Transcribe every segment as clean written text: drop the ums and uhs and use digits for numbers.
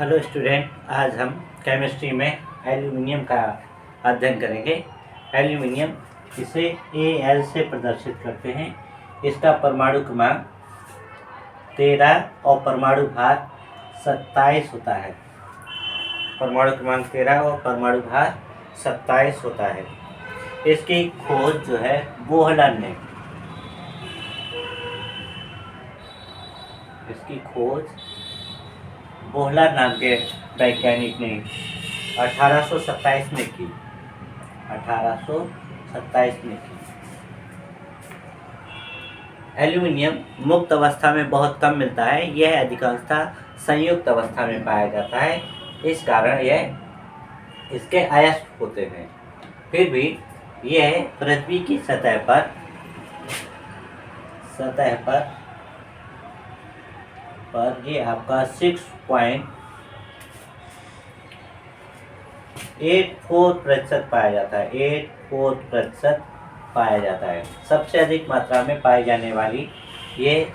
Hello student, आज हम chemistry में एल्यूमिनियम का अध्ययन करेंगे। एल्यूमिनियम इसे Al से प्रदर्शित करते हैं। इसका परमाणु क्रमांक 13 और परमाणु भार 27 होता है। परमाणु क्रमांक 13 और परमाणु भार 27 होता है। इसकी खोज जो है बोहलन ने बोहलर नाम के वैज्ञानिक ने 1827 में की। 1827 में की। एल्यूमिनियम मुक्त अवस्था में बहुत कम मिलता है। यह अधिकांशतः संयुक्त अवस्था में पाया जाता है। इस कारण यह इसके अयस्क होते हैं। फिर भी यह पृथ्वी की सतह पर ये आपका 6.84% पाया जाता है। 84% पाया जाता है। सबसे अधिक मात्रा में पाई जाने वाली ये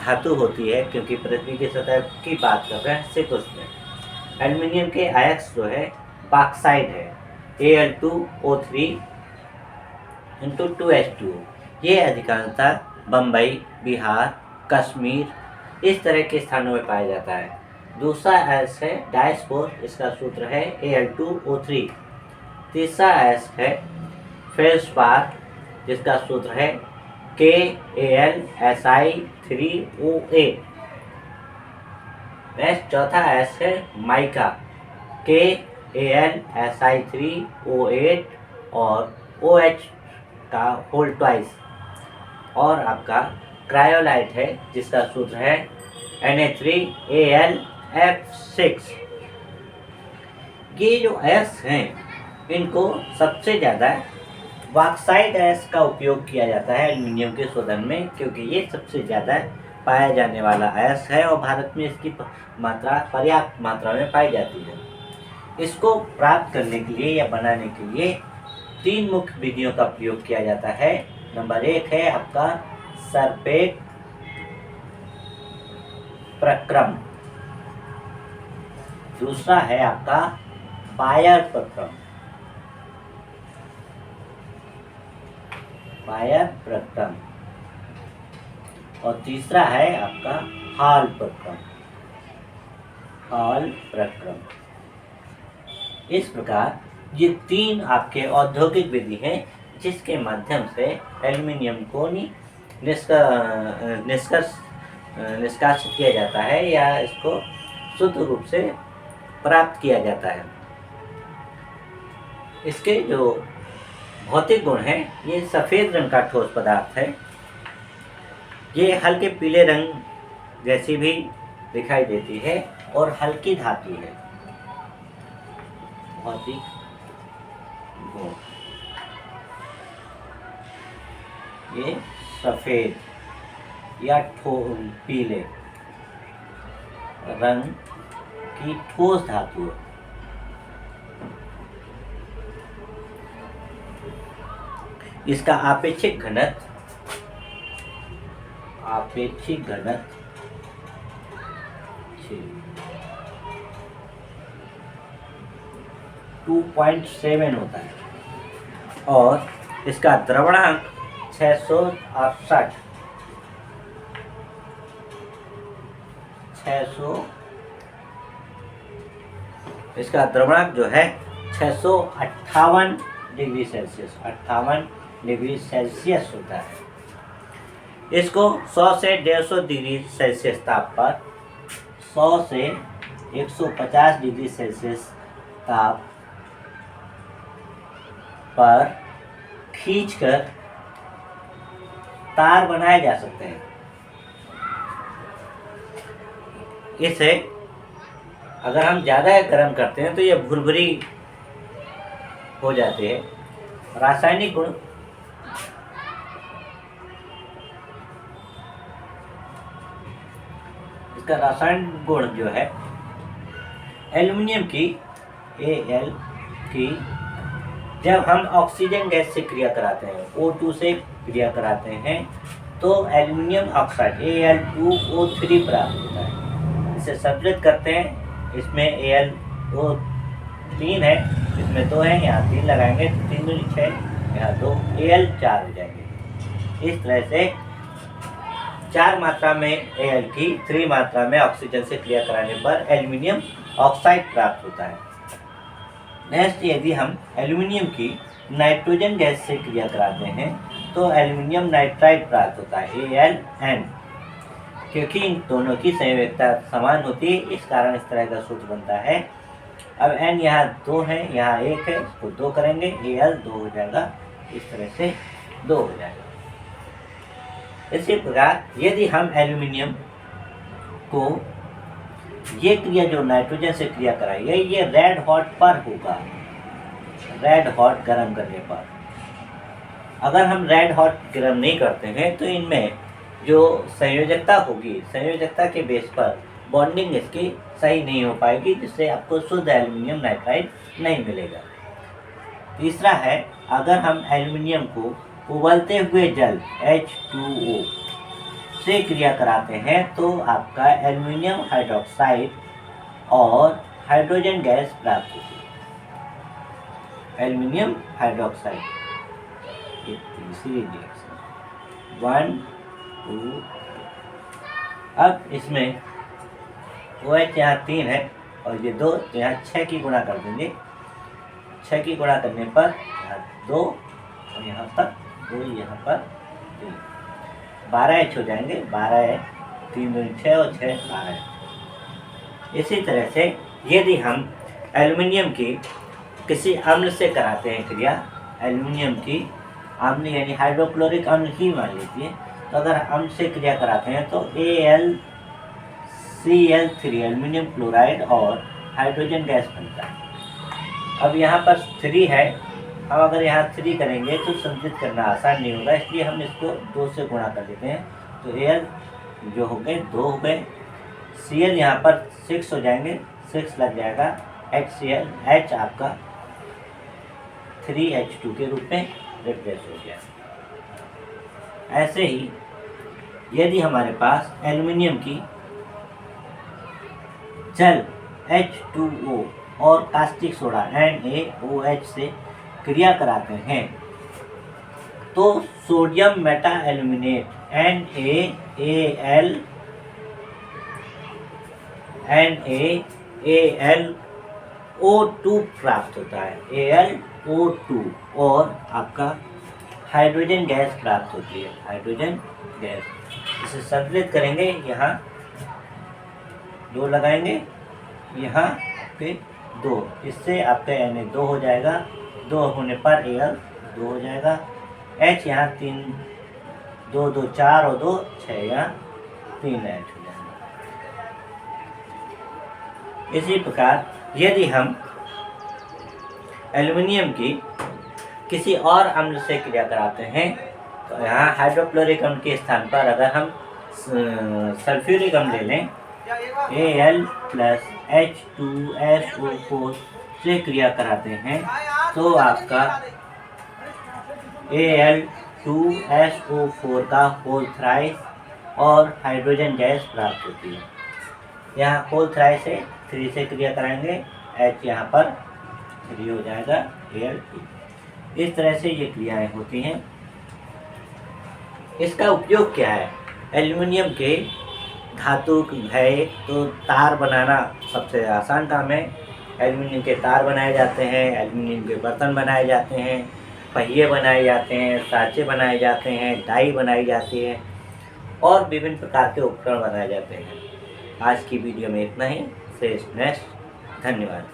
धातु होती है, क्योंकि पृथ्वी की सतह की बात कर रहे हैं सिर्फ उसमें। एल्यूमिनियम के अयस्क जो है बॉक्साइड है, Al2O3 × 2H2O। ये अधिकांशतः बम्बई, बिहार, कश्मीर इस तरह के स्थानों में पाया जाता है। दूसरा अयस्क है डायस्पोर, इसका सूत्र है Al2O3। तीसरा अयस्क है फेल्सपार, जिसका सूत्र है KAlSi3O8। नेक्स्ट चौथा अयस्क है माइका, KAlSi3O8 और OH का होल ट्वाइस। और आपका क्रायोलाइट है, जिसका सूत्र है Na3Al(F6). ये जो अयस्क हैं, इनको सबसे ज़्यादा बॉक्साइड अयस्क का उपयोग किया जाता है एल्यूमिनियम के शोधन में, क्योंकि ये सबसे ज़्यादा पाया जाने वाला अयस्क है और भारत में इसकी मात्रा पर्याप्त मात्रा में पाई जाती है। इसको प्राप्त करने के लिए या बनाने के लिए 3 मुख्य विधियों का प्रयोग किया जाता है। नंबर 1 है आपका सरपेट प्रक्रम। दूसरा है आपका बायर प्रक्रम। और तीसरा है आपका हॉल प्रक्रम। इस प्रकार ये 3 आपके औद्योगिक विधि हैं, जिसके माध्यम से एल्यूमिनियम को निष्कासित किया जाता है या इसको शुद्ध रूप से प्राप्त किया जाता है। इसके जो भौतिक गुण हैं, ये सफ़ेद रंग का ठोस पदार्थ है। ये हल्के पीले रंग जैसी भी दिखाई देती है और हल्की धातु है। भौतिक गुण, ये सफ़ेद या पीले रंग की ठोस धातु है। इसका आपेक्षिक घनत्व 2.7 होता है और इसका द्रवणांक 668 इसका द्रवणांक जो है 658 डिग्री सेल्सियस 58 डिग्री सेल्सियस होता है। इसको 100 से 150 डिग्री सेल्सियस ताप पर 100 से 150 डिग्री सेल्सियस ताप पर खींचकर तार बनाए जा सकते हैं। इसे अगर हम ज़्यादा गर्म करते हैं तो ये भुरभुरी हो जाते हैं। रासायनिक गुण इसका रासायनिक गुण जो है एल्यूमिनियम की Al की जब हम ऑक्सीजन गैस से क्रिया कराते हैं, O2 से क्रिया कराते हैं, तो एल्यूमिनियम ऑक्साइड Al2O3 प्राप्त होता है। इसे संतुलित करते हैं इसमें AlO 3 है, इसमें 2 है, यहाँ 3 लगाएंगे तो 3 दूनी 6, यहाँ 2, Al 4 हो जाएंगे। इस तरह से 4 मात्रा में Al की 3 मात्रा में ऑक्सीजन से क्रिया कराने पर एल्यूमिनियम ऑक्साइड प्राप्त होता है। नेक्स्ट, यदि हम एल्यूमिनियम की नाइट्रोजन गैस से क्रिया कराते हैं तो एल्यूमिनियम नाइट्राइड प्राप्त होता है, AlN। क्योंकि इन दोनों की संयोजकता समान होती है, इस कारण इस तरह का सूत्र बनता है। अब N यहाँ 2 है, यहाँ 1 है, इसको 2 करेंगे, Al 2 हो जाएगा, इस तरह से 2 हो जाएगा। इसी प्रकार यदि हम एल्यूमिनियम को ये क्रिया जो नाइट्रोजन से क्रिया कराइए, ये रेड हॉट पर होगा, रेड हॉट गर्म करने पर। अगर हम रेड हॉट गर्म नहीं करते हैं तो इनमें जो संयोजकता होगी, संयोजकता के बेस पर बॉन्डिंग इसकी सही नहीं हो पाएगी, जिससे आपको शुद्ध एल्यूमिनियम नाइट्राइड नहीं मिलेगा। तीसरा है, अगर हम एल्यूमिनियम को उबलते हुए जल H2O से क्रिया कराते हैं तो आपका एल्यूमिनियम हाइड्रोक्साइड और हाइड्रोजन गैस प्राप्त होती है। एल्यूमिनियम हाइड्रोक्साइड, ये तीसरी रिएक्शन 1 2। अब इसमें OH यहाँ 3 है और ये 2, तो यहाँ 6 की गुणा कर देंगे। 6 की गुणा करने पर यहाँ 2 और यहाँ पर 2, यहाँ पर 3, 12H हो जाएंगे। 12 है, 3 2 6 और 6 12। इसी तरह से यदि हम एल्यूमिनियम की किसी अम्ल से कराते हैं क्रिया, एल्यूमिनियम की अम्ल यानी हाइड्रोक्लोरिक अम्ल ही मान लीजिए, तो अगर अम्ल से क्रिया कराते हैं तो AlCl3 एल्यूमिनियम क्लोराइड और हाइड्रोजन गैस बनता है। अब यहाँ पर 3 है, हम अगर यहाँ 3 करेंगे तो संचित करना आसान नहीं होगा, इसलिए हम इसको 2 से गुणा कर देते हैं। तो Al जो हो गए 2 हो गए, Cl यहाँ पर 6 हो जाएंगे, 6 लग जाएगा, HCl, H आपका 3H2 के रूप में रिप्लेस हो गया। ऐसे ही यदि हमारे पास एल्यूमिनियम की जल H2O और कास्टिक सोडा NaOH से क्रिया कराते हैं तो सोडियम मेटा एल्यूमिनेट NaAlO2 प्राप्त होता है, AlO2, और आपका हाइड्रोजन गैस प्राप्त होती है, हाइड्रोजन गैस। इसे संतुलित करेंगे, यहाँ 2 लगाएंगे, यहाँ पे 2, इससे आपका Na 2 हो जाएगा, 2 होने पर Al 2 हो जाएगा, H यहाँ 3, 2 2 4 और 2 6, यहाँ 3H हो जाएगा। इसी प्रकार यदि हम एल्यूमिनियम की किसी और अम्ल से क्रिया कराते हैं तो यहाँ हाइड्रोक्लोरिक अम्ल के स्थान पर अगर हम सल्फ्यूरिक अम्ल ले लें, Al + H2SO4 से क्रिया कराते हैं तो आपका Al2SO4 का होल थ्राइस और हाइड्रोजन गैस प्राप्त होती है। यहाँ होल थ्राइस से 3 से क्रिया कराएंगे, H यहाँ पर 3 हो जाएगा, Al2। इस तरह से ये क्रियाएं होती हैं। इसका उपयोग क्या है? एल्यूमिनियम के धातु है तो तार बनाना सबसे आसान काम है। एल्यूमिनियम के तार बनाए जाते हैं, एल्यूमिनियम के बर्तन बनाए जाते हैं, पहिए बनाए जाते हैं, साँचे बनाए जाते हैं, डाई बनाई जाती है और विभिन्न प्रकार के उपकरण बनाए जाते हैं। आज की वीडियो में इतना ही। से नेक्स्ट, धन्यवाद।